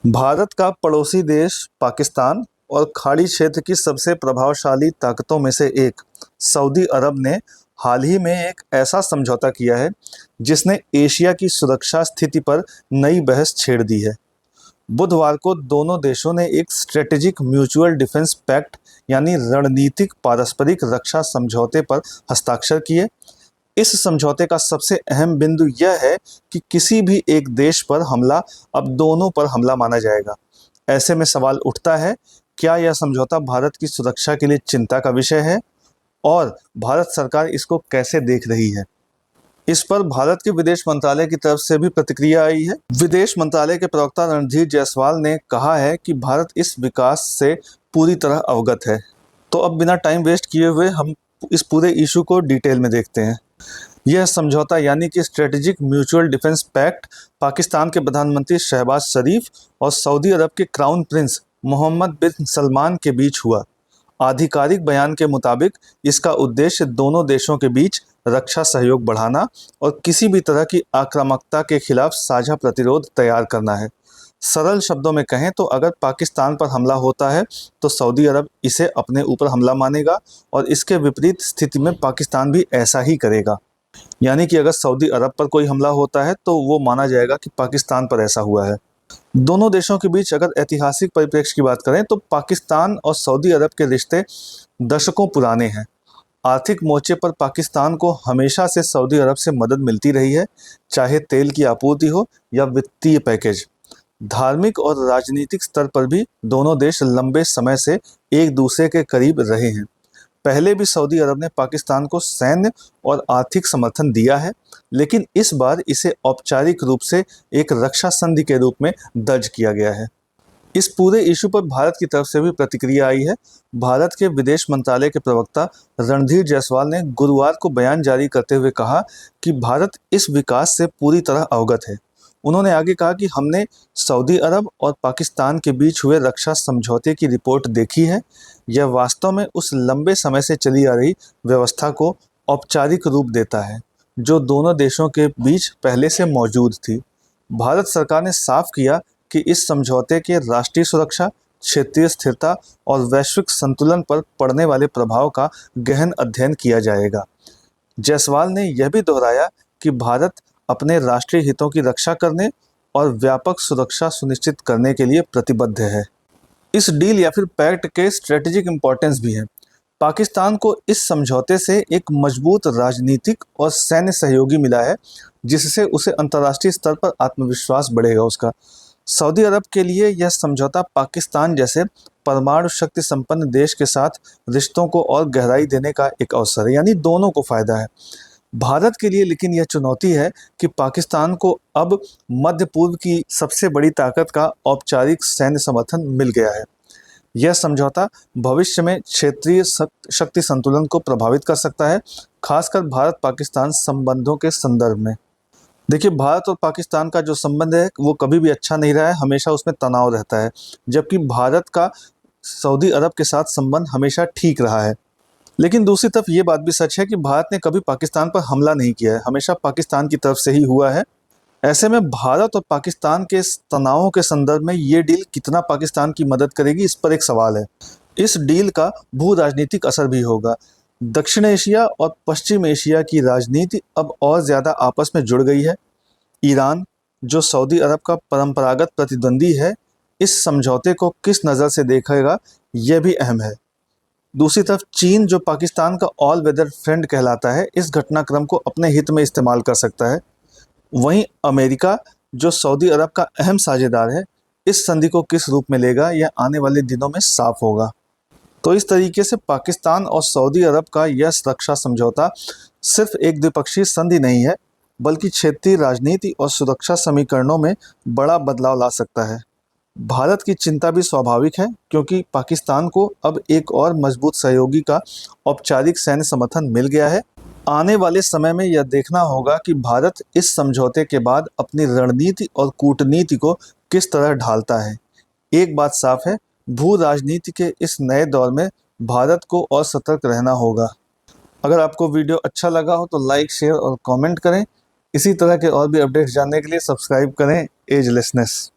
भारत का पड़ोसी देश पाकिस्तान और खाड़ी क्षेत्र की सबसे प्रभावशाली ताकतों में से एक सऊदी अरब ने हाल ही में एक ऐसा समझौता किया है जिसने एशिया की सुरक्षा स्थिति पर नई बहस छेड़ दी है। बुधवार को दोनों देशों ने एक स्ट्रेटेजिक म्यूचुअल डिफेंस पैक्ट यानी रणनीतिक पारस्परिक रक्षा समझौते पर हस्ताक्षर किए। इस समझौते का सबसे अहम बिंदु यह है कि किसी भी एक देश पर हमला अब दोनों पर हमला माना जाएगा। ऐसे में सवाल उठता है, क्या यह समझौता भारत की सुरक्षा के लिए चिंता का विषय है और भारत सरकार इसको कैसे देख रही है? इस पर भारत के विदेश मंत्रालय की तरफ से भी प्रतिक्रिया आई है। विदेश मंत्रालय के प्रवक्ता रणधीर जायसवाल ने कहा है कि भारत इस विकास से पूरी तरह अवगत है। तो अब बिना टाइम वेस्ट किए हुए हम इस पूरे इशू को डिटेल में देखते हैं। यह समझौता यानी कि strategic mutual defence pact Pakistan के प्रधानमंत्री शहबाज शरीफ और सऊदी अरब के crown prince Mohammed bin Salman के बीच हुआ। आधिकारिक बयान के मुताबिक इसका उद्देश्य दोनों देशों के बीच रक्षा सहयोग बढ़ाना और किसी भी तरह की आक्रामकता के खिलाफ साझा प्रतिरोध तैयार करना है। सरल शब्दों में कहें तो अगर पाकिस्तान पर हमला होता है तो सऊदी अरब इसे अपने ऊपर हमला मानेगा और इसके विपरीत स्थिति में पाकिस्तान भी ऐसा ही करेगा। यानी कि अगर सऊदी अरब पर कोई हमला होता है तो वो माना जाएगा कि पाकिस्तान पर ऐसा हुआ है। दोनों देशों के बीच अगर ऐतिहासिक परिप्रेक्ष्य की बात करें तो पाकिस्तान और सऊदी अरब के रिश्ते दशकों पुराने हैं। आर्थिक मोर्चे पर पाकिस्तान को हमेशा से सऊदी अरब से मदद मिलती रही है, चाहे तेल की आपूर्ति हो या वित्तीय पैकेज। धार्मिक और राजनीतिक स्तर पर भी दोनों देश लंबे समय से एक दूसरे के करीब रहे हैं। पहले भी सऊदी अरब ने पाकिस्तान को सैन्य और आर्थिक समर्थन दिया है, लेकिन इस बार इसे औपचारिक रूप से एक रक्षा संधि के रूप में दर्ज किया गया है। इस पूरे इशू पर भारत की तरफ से भी प्रतिक्रिया आई है। भारत के विदेश मंत्रालय के प्रवक्ता रणधीर जायसवाल ने गुरुवार को बयान जारी करते हुए कहा कि भारत इस विकास से पूरी तरह अवगत है। उन्होंने आगे कहा कि हमने सऊदी अरब और पाकिस्तान के बीच हुए रक्षा समझौते की रिपोर्ट देखी है। यह वास्तव में उस लंबे समय से चली आ रही व्यवस्था को औपचारिक रूप देता है जो दोनों देशों के बीच पहले से मौजूद थी। भारत सरकार ने साफ किया कि इस समझौते के राष्ट्रीय सुरक्षा, क्षेत्रीय स्थिरता और वैश्विक संतुलन पर पड़ने वाले प्रभाव का गहन अध्ययन किया जाएगा। जायसवाल ने यह भी दोहराया कि भारत अपने राष्ट्रीय हितों की रक्षा करने और व्यापक सुरक्षा सुनिश्चित करने के लिए प्रतिबद्ध है। इस डील या फिर पैक्ट के स्ट्रेटेजिक इंपॉर्टेंस भी है। पाकिस्तान को इस समझौते से एक मजबूत राजनीतिक और सैन्य सहयोगी मिला है, जिससे उसे अंतर्राष्ट्रीय स्तर पर आत्मविश्वास बढ़ेगा उसका। सऊदी अरब के लिए यह समझौता पाकिस्तान जैसे परमाणु शक्ति संपन्न देश के साथ रिश्तों को और गहराई देने का एक अवसर है, यानी दोनों को फायदा है। भारत के लिए लेकिन यह चुनौती है कि पाकिस्तान को अब मध्य पूर्व की सबसे बड़ी ताकत का औपचारिक सैन्य समर्थन मिल गया है। यह समझौता भविष्य में क्षेत्रीय शक्ति संतुलन को प्रभावित कर सकता है, खासकर भारत पाकिस्तान संबंधों के संदर्भ में। देखिए, भारत और पाकिस्तान का जो संबंध है वो कभी भी अच्छा नहीं रहा है, हमेशा उसमें तनाव रहता है, जबकि भारत का सऊदी अरब के साथ संबंध हमेशा ठीक रहा है। लेकिन दूसरी तरफ ये बात भी सच है कि भारत ने कभी पाकिस्तान पर हमला नहीं किया है, हमेशा पाकिस्तान की तरफ से ही हुआ है। ऐसे में भारत और पाकिस्तान के तनावों के संदर्भ में ये डील कितना पाकिस्तान की मदद करेगी, इस पर एक सवाल है। इस डील का भू राजनीतिक असर भी होगा। दक्षिण एशिया और पश्चिम एशिया की राजनीति अब और ज़्यादा आपस में जुड़ गई है। ईरान, जो सऊदी अरब का परंपरागत प्रतिद्वंदी है, इस समझौते को किस नज़र से देखेगा यह भी अहम है। दूसरी तरफ चीन, जो पाकिस्तान का ऑल वेदर फ्रेंड कहलाता है, इस घटनाक्रम को अपने हित में इस्तेमाल कर सकता है। वहीं अमेरिका, जो सऊदी अरब का अहम साझेदार है, इस संधि को किस रूप में लेगा यह आने वाले दिनों में साफ होगा। तो इस तरीके से पाकिस्तान और सऊदी अरब का यह रक्षा समझौता सिर्फ एक द्विपक्षीय संधि नहीं है, बल्कि क्षेत्रीय राजनीति और सुरक्षा समीकरणों में बड़ा बदलाव ला सकता है। भारत की चिंता भी स्वाभाविक है, क्योंकि पाकिस्तान को अब एक और मजबूत सहयोगी का औपचारिक सैन्य समर्थन मिल गया है। आने वाले समय में यह देखना होगा कि भारत इस समझौते के बाद अपनी रणनीति और कूटनीति को किस तरह ढालता है। एक बात साफ है, भू राजनीति के इस नए दौर में भारत को और सतर्क रहना होगा। अगर आपको वीडियो अच्छा लगा हो तो लाइक, शेयर और कमेंट करें। इसी तरह के और भी अपडेट्स जानने के लिए सब्सक्राइब करें एजलेसनेस।